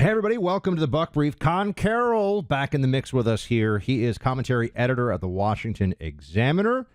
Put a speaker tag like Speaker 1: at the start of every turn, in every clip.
Speaker 1: Hey, everybody. Welcome to the Buck Brief. Conn Carroll back in the mix with us here. He is commentary editor at the Washington Examiner,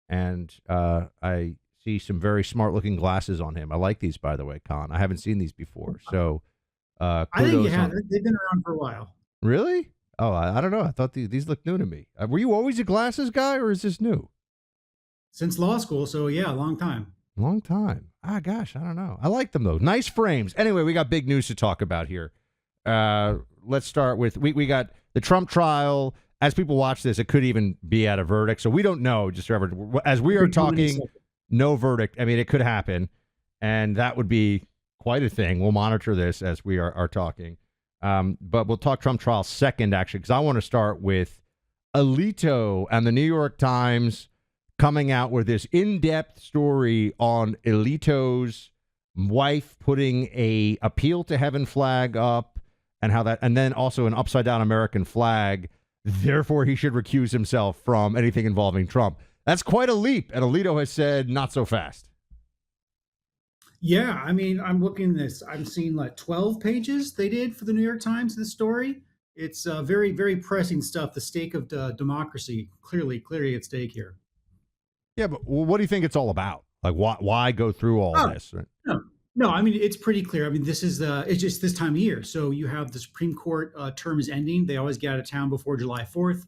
Speaker 1: and I see some very smart-looking glasses on him. I like these, by the way, Conn. I haven't seen these before, so
Speaker 2: I think you have. They've been around for a while.
Speaker 1: Really? Oh, I don't know. I thought these looked new to me. Were you always a glasses guy, or is this new?
Speaker 2: Since law school, so yeah, a long time.
Speaker 1: Long time. Gosh, I don't know. I like them, though. Nice frames. Anyway, we got big news to talk about here. Let's start with, we got the Trump trial. As people watch this, it could even be at a verdict. So we don't know, just forever. As we are talking, no verdict. I mean, it could happen, and that would be quite a thing. We'll monitor this as we are talking. But we'll talk Trump trial second, actually, because I want to start with Alito and the New York Times coming out with this in-depth story on Alito's wife putting a appeal to heaven flag up, and how that, and then also an upside down American flag. Therefore, he should recuse himself from anything involving Trump. That's quite a leap. And Alito has said, not so fast.
Speaker 2: Yeah, I mean, I'm looking at this. I'm seeing like 12 pages they did for the New York Times, this story. It's very, very pressing stuff. The stake of democracy, clearly at stake here.
Speaker 1: Yeah, but what do you think it's all about? Like, why go through all this?
Speaker 2: No, I mean, it's pretty clear. I mean, this is it's just this time of year. So you have the Supreme Court term is ending. They always get out of town before July 4th.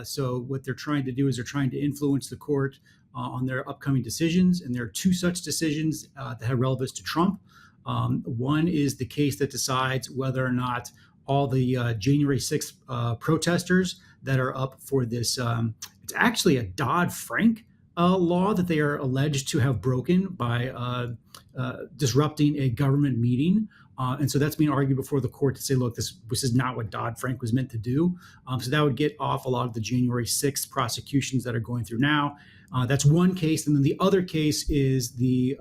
Speaker 2: So what they're trying to do is they're trying to influence the court on their upcoming decisions. And there are two such decisions that have relevance to Trump. One is the case that decides whether or not all the January 6th protesters that are up for this, it's actually a Dodd-Frank law that they are alleged to have broken by disrupting a government meeting. And so that's being argued before the court to say, look, this is not what Dodd-Frank was meant to do. So that would get off a lot of the January 6th prosecutions that are going through now. That's one case. And then the other case is the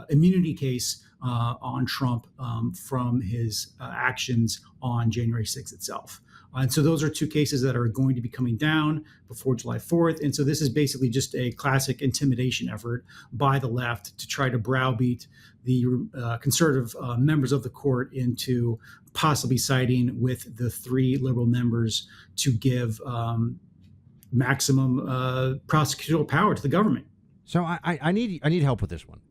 Speaker 2: immunity case on Trump from his actions on January 6th itself. And so those are two cases that are going to be coming down before July 4th. And so this is basically just a classic intimidation effort by the left to try to browbeat the conservative members of the court into possibly siding with the three liberal members to give maximum prosecutorial power to the government.
Speaker 1: So I need help with this one.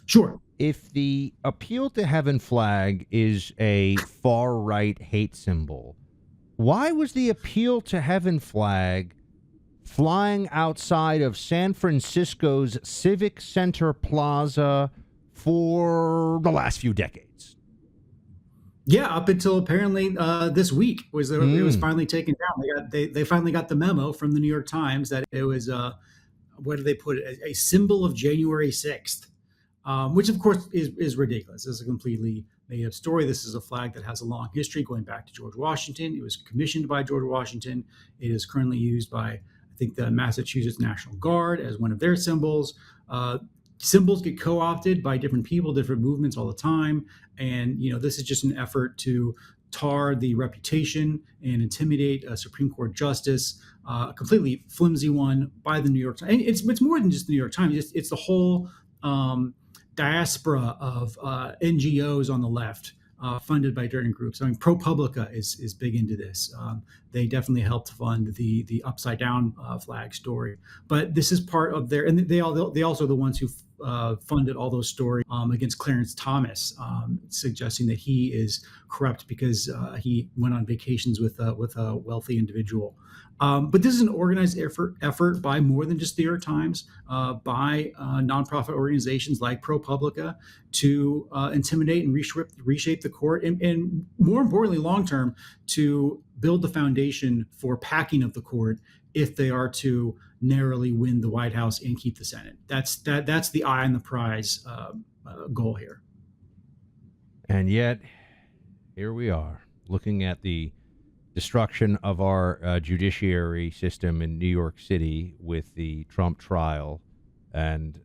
Speaker 2: Sure.
Speaker 1: If the appeal to heaven flag is a far-right hate symbol, why was the appeal to heaven flag flying outside of San Francisco's Civic Center Plaza for the last few decades?
Speaker 2: Yeah, up until apparently this week it was finally taken down. They finally got the memo from the New York Times that it was what did they put it? A symbol of January 6th, which of course is ridiculous. It's a completely made up story. This is a flag that has a long history going back to George Washington. It was commissioned by George Washington. It is currently used by, I think, the Massachusetts National Guard as one of their symbols. Symbols get co-opted by different people, different movements all the time. And, this is just an effort to tar the reputation and intimidate a Supreme Court justice, a completely flimsy one by the New York Times. And it's more than just the New York Times. It's the whole diaspora of NGOs on the left, funded by different groups. I mean, ProPublica is big into this. They definitely helped fund the upside down flag story. But this is part of their, and they also are the ones who funded all those stories against Clarence Thomas, suggesting that he is corrupt because he went on vacations with a wealthy individual. But this is an organized effort by more than just the New York Times, by nonprofit organizations like ProPublica to intimidate and reshape the court, and more importantly, long term, to build the foundation for packing of the court if they are to narrowly win the White House and keep the Senate. That's the eye on the prize goal here.
Speaker 1: And yet, here we are looking at the destruction of our judiciary system in New York City with the Trump trial, and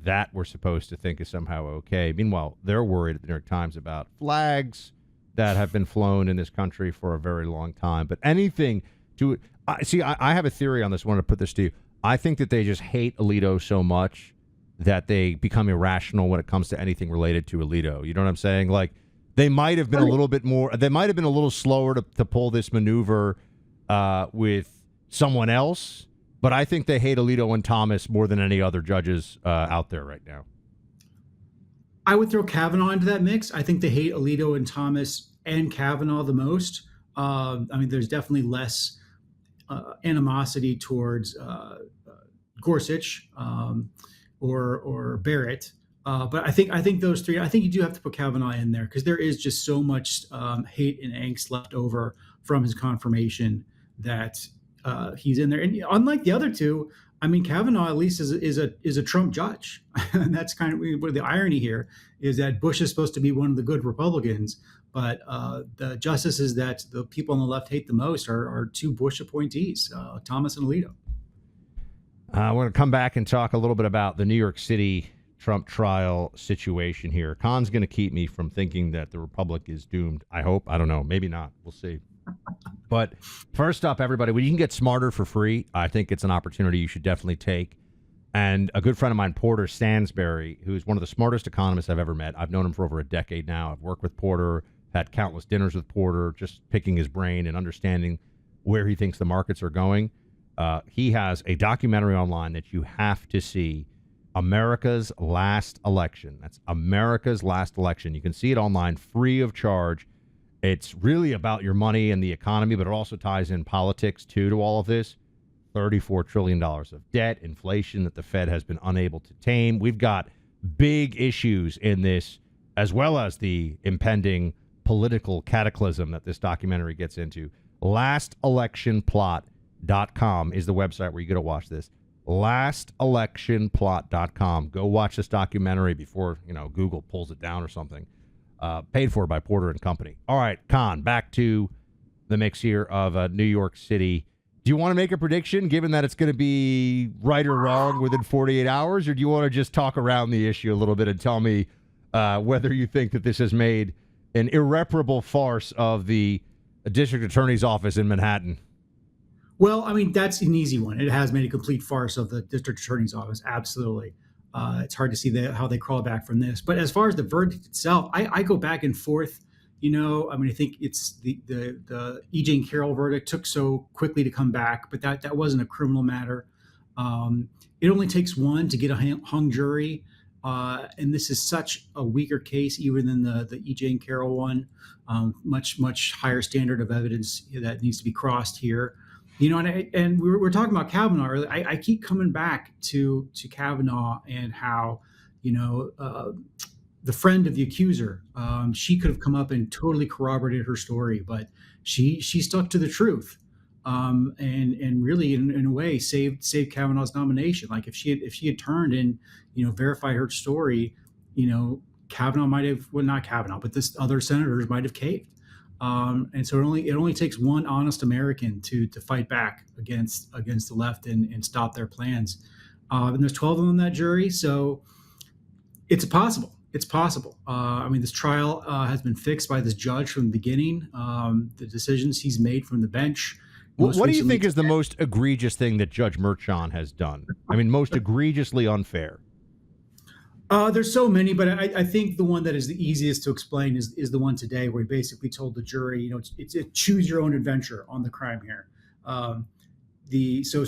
Speaker 1: that we're supposed to think is somehow okay. Meanwhile, they're worried at the New York Times about flags that have been flown in this country for a very long time. But anything to see, I have a theory on this. I want to put this to you. I think that they just hate Alito so much that they become irrational when it comes to anything related to Alito. You know what I'm saying? Like, They might have been a little bit more. They might have been a little slower to pull this maneuver with someone else. But I think they hate Alito and Thomas more than any other judges out there right now.
Speaker 2: I would throw Kavanaugh into that mix. I think they hate Alito and Thomas and Kavanaugh the most. I mean, there's definitely less animosity towards Gorsuch or Barrett. But I think those three. I think you do have to put Kavanaugh in there because there is just so much hate and angst left over from his confirmation that he's in there. And unlike the other two, I mean, Kavanaugh at least is a Trump judge, and that's kind of what the irony here is that Bush is supposed to be one of the good Republicans, but the justices that the people on the left hate the most are two Bush appointees, Thomas and Alito.
Speaker 1: I want to come back and talk a little bit about the New York City Trump trial situation here. Khan's going to keep me from thinking that the Republic is doomed. I hope. I don't know. Maybe not. We'll see. But first up, everybody, when you can get smarter for free, I think it's an opportunity you should definitely take. And a good friend of mine, Porter Stansberry, who's one of the smartest economists I've ever met. I've known him for over a decade now. I've worked with Porter, had countless dinners with Porter, just picking his brain and understanding where he thinks the markets are going. He has a documentary online that you have to see, America's Last Election. That's America's Last Election. You can see it online free of charge. It's really about your money and the economy, but it also ties in politics, too, to all of this. $34 trillion of debt, inflation that the Fed has been unable to tame. We've got big issues in this, as well as the impending political cataclysm that this documentary gets into. LastElectionPlot.com is the website where you get to watch this. LastElectionPlot.com. Go watch this documentary before, Google pulls it down or something. Paid for by Porter and Company. All right, Khan, back to the mix here of New York City. Do you want to make a prediction, given that it's going to be right or wrong within 48 hours, or do you want to just talk around the issue a little bit and tell me whether you think that this has made an irreparable farce of the district attorney's office in Manhattan?
Speaker 2: Well, I mean, that's an easy one. It has made a complete farce of the district attorney's office. Absolutely. It's hard to see how they crawl back from this. But as far as the verdict itself, I go back and forth. I mean, I think it's the E.J. and Carroll verdict took so quickly to come back, but that wasn't a criminal matter. It only takes one to get a hung jury. And this is such a weaker case, even than the E.J. and Carroll one. Much, much higher standard of evidence that needs to be crossed here. And we're talking about Kavanaugh earlier. I keep coming back to Kavanaugh and how, the friend of the accuser, she could have come up and totally corroborated her story, but she stuck to the truth, and really in a way saved Kavanaugh's nomination. Like if she had turned and verified her story, Kavanaugh might have, well, not Kavanaugh, but this other senators might have caved. And so it only takes one honest American to fight back against the left and stop their plans. And there's 12 of them on that jury, so it's possible. It's possible. I mean, this trial has been fixed by this judge from the beginning. The decisions he's made from the bench.
Speaker 1: What do you think is the most egregious thing that Judge Merchan has done? I mean, most egregiously unfair.
Speaker 2: There's so many, but I think the one that is the easiest to explain is the one today, where he basically told the jury, it's a choose your own adventure on the crime here. So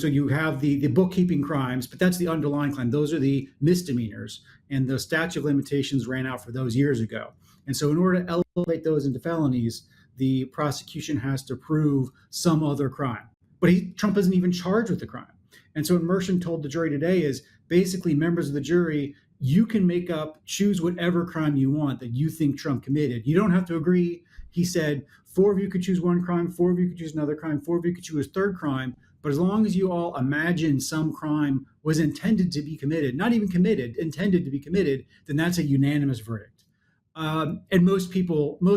Speaker 2: you have the bookkeeping crimes, but that's the underlying crime. Those are the misdemeanors, and the statute of limitations ran out for those years ago. And so in order to elevate those into felonies, the prosecution has to prove some other crime. But Trump isn't even charged with the crime. And so what Merchan told the jury today is basically, members of the jury, you can choose whatever crime you want that you think Trump committed. You don't have to agree. He said 4 of you could choose one crime, 4 of you could choose another crime, 4 of you could choose a third crime. But as long as you all imagine some crime was intended to be committed, not even committed, intended to be committed, then that's a unanimous verdict. And most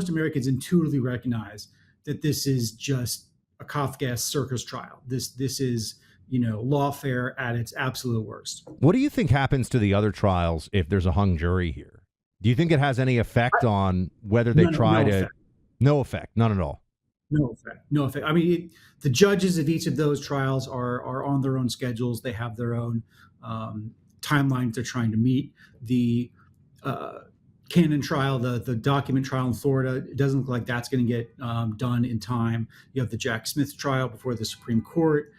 Speaker 2: Americans intuitively recognize that this is just a Kafkaesque circus trial. This is, lawfare at its absolute worst.
Speaker 1: What do you think happens to the other trials if there's a hung jury here? Do you think it has any effect on whether they try to... Effect. No effect, none at all.
Speaker 2: No effect. I mean, the judges of each of those trials are on their own schedules. They have their own timelines they're trying to meet. The Cannon trial, the document trial in Florida, it doesn't look like that's going to get done in time. You have the Jack Smith trial before the Supreme Court.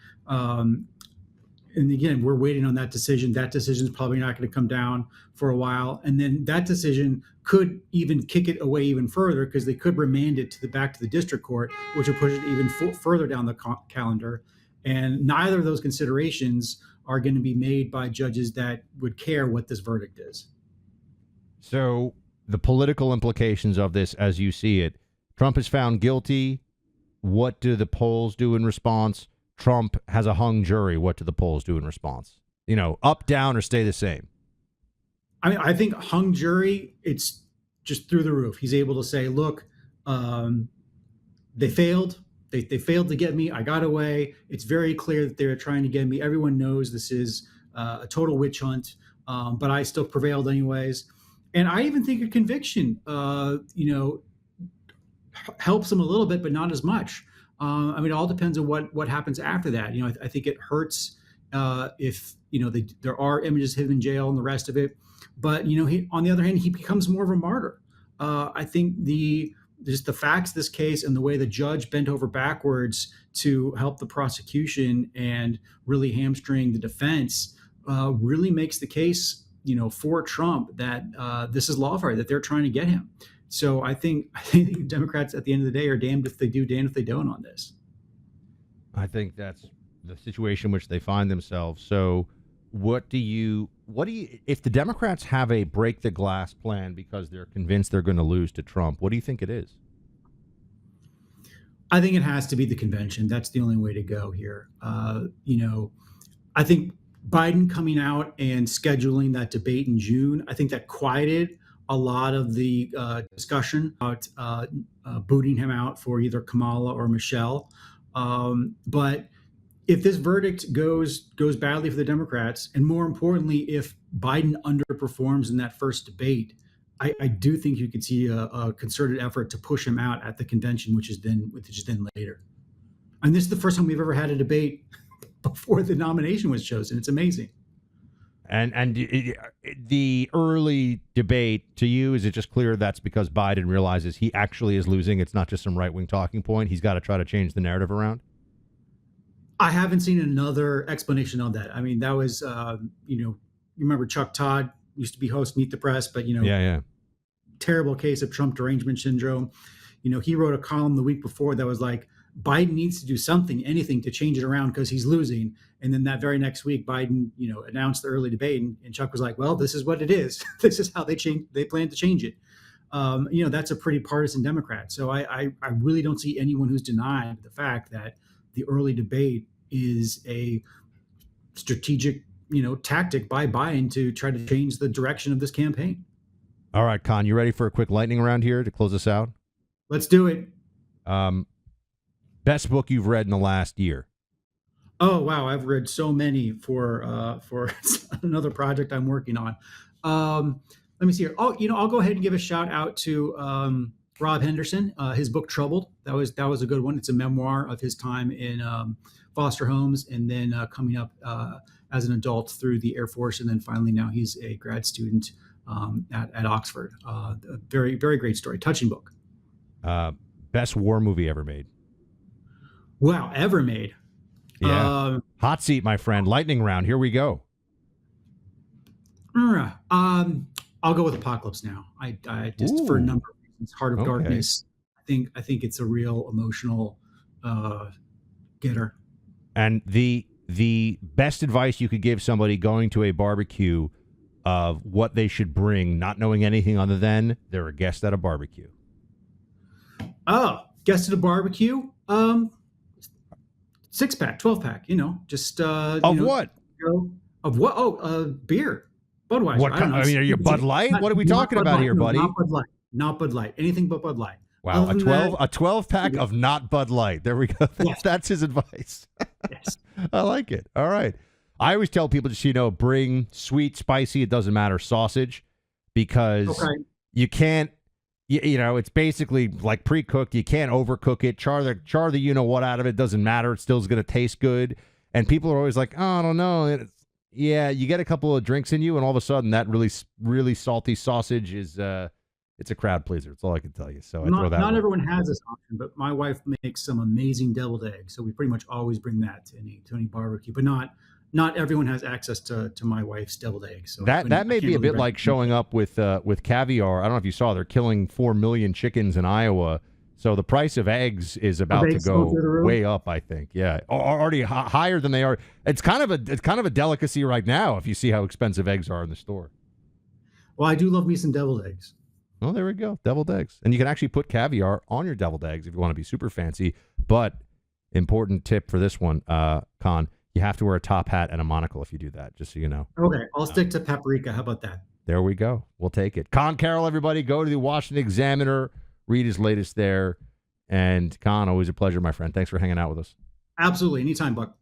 Speaker 2: And again, we're waiting on that decision. That decision is probably not going to come down for a while. And then that decision could even kick it away even further, because they could remand it back to the district court, which would push it even further down the calendar. And neither of those considerations are going to be made by judges that would care what this verdict is.
Speaker 1: So the political implications of this, as you see it, Trump is found guilty. What do the polls do in response? Trump has a hung jury. What do the polls do in response? Up, down, or stay the same?
Speaker 2: I think hung jury, it's just through the roof. He's able to say, look, they failed. They failed to get me. I got away. It's very clear that they're trying to get me. Everyone knows this is a total witch hunt, but I still prevailed anyways. And I even think a conviction, helps them a little bit, but not as much. It all depends on what happens after that. I think it hurts if there are images of him in jail and the rest of it. But on the other hand, he becomes more of a martyr. I think just the facts of this case and the way the judge bent over backwards to help the prosecution and really hamstring the defense really makes the case for Trump that this is lawfare, that they're trying to get him. So I think Democrats at the end of the day are damned if they do, damned if they don't on this.
Speaker 1: I think that's the situation in which they find themselves. So what do you, if the Democrats have a break the glass plan because they're convinced they're going to lose to Trump, what do you think it is?
Speaker 2: I think it has to be the convention. That's the only way to go here. I think Biden coming out and scheduling that debate in June, I think that quieted a lot of the discussion about booting him out for either Kamala or Michelle. But if this verdict goes badly for the Democrats, and more importantly, if Biden underperforms in that first debate, I do think you could see a concerted effort to push him out at the convention, which is then later. And this is the first time we've ever had a debate before the nomination was chosen. It's amazing.
Speaker 1: And the early debate, to you, is it just clear that's because Biden realizes he actually is losing? It's not just some right-wing talking point. He's got to try to change the narrative around?
Speaker 2: I haven't seen another explanation of that. That was, you remember Chuck Todd used to be host Meet the Press, but,
Speaker 1: Yeah.
Speaker 2: Terrible case of Trump derangement syndrome. He wrote a column the week before that was like, Biden needs to do something, anything to change it around because he's losing. And then that very next week, Biden, announced the early debate, and Chuck was like, well, this is what it is. This is how they plan to change it. That's a pretty partisan Democrat. So I really don't see anyone who's denied the fact that the early debate is a strategic, tactic by Biden to try to change the direction of this campaign.
Speaker 1: All right, Conn, you ready for a quick lightning round here to close us out?
Speaker 2: Let's do it.
Speaker 1: Best book you've read in the last year?
Speaker 2: Oh, wow. I've read so many for another project I'm working on. Let me see here. Oh, I'll go ahead and give a shout out to Rob Henderson. His book Troubled. That was a good one. It's a memoir of his time in foster homes, and then coming up as an adult through the Air Force, and then finally now he's a grad student at Oxford. A very, very great story. Touching book.
Speaker 1: Best war movie ever made?
Speaker 2: Wow, ever made.
Speaker 1: Yeah. Hot seat, my friend. Lightning round. Here we go.
Speaker 2: I'll go with Apocalypse Now. I just, for a number of reasons, Heart of Darkness. I think it's a real emotional getter.
Speaker 1: And the best advice you could give somebody going to a barbecue of what they should bring, not knowing anything other than they're a guest at a barbecue.
Speaker 2: Oh, guest at a barbecue? 6-pack, 12-pack, just
Speaker 1: what?
Speaker 2: Of what? Oh, beer. Budweiser.
Speaker 1: What kind? Are you Bud Light? What are we talking about here, buddy?
Speaker 2: Not Bud Light. Not Bud Light. Anything but Bud Light.
Speaker 1: Wow, a 12-pack of not Bud Light. There we go. That's his advice.
Speaker 2: Yes.
Speaker 1: I like it. All right. I always tell people just, bring sweet, spicy, it doesn't matter, sausage, because you can't, it's basically like pre-cooked. You can't overcook it. Char the you-know-what out of it. Doesn't matter. It still is going to taste good. And people are always like, oh, I don't know. You get a couple of drinks in you, and all of a sudden that really, really salty sausage is it's a crowd pleaser. That's all I can tell you. So I throw that.
Speaker 2: Not everyone has this option, but my wife makes some amazing deviled eggs, so we pretty much always bring that to any barbecue. But not everyone has access to my wife's deviled eggs. So
Speaker 1: that may be a bit like showing up with caviar. I don't know if you saw, they're killing 4 million chickens in Iowa. So the price of eggs is about to go way up, I think. Yeah, already higher than they are. It's kind of a delicacy right now if you see how expensive eggs are in the store.
Speaker 2: Well, I do love me some deviled eggs.
Speaker 1: Well, there we go, deviled eggs, and you can actually put caviar on your deviled eggs if you want to be super fancy. But important tip for this one, Conn, you have to wear a top hat and a monocle if you do that. Just so you know.
Speaker 2: Okay, I'll stick to paprika. How about that?
Speaker 1: There we go. We'll take it. Conn Carroll, everybody, go to the Washington Examiner. Read his latest there. And Conn, always a pleasure, my friend. Thanks for hanging out with us.
Speaker 2: Absolutely. Anytime, Buck.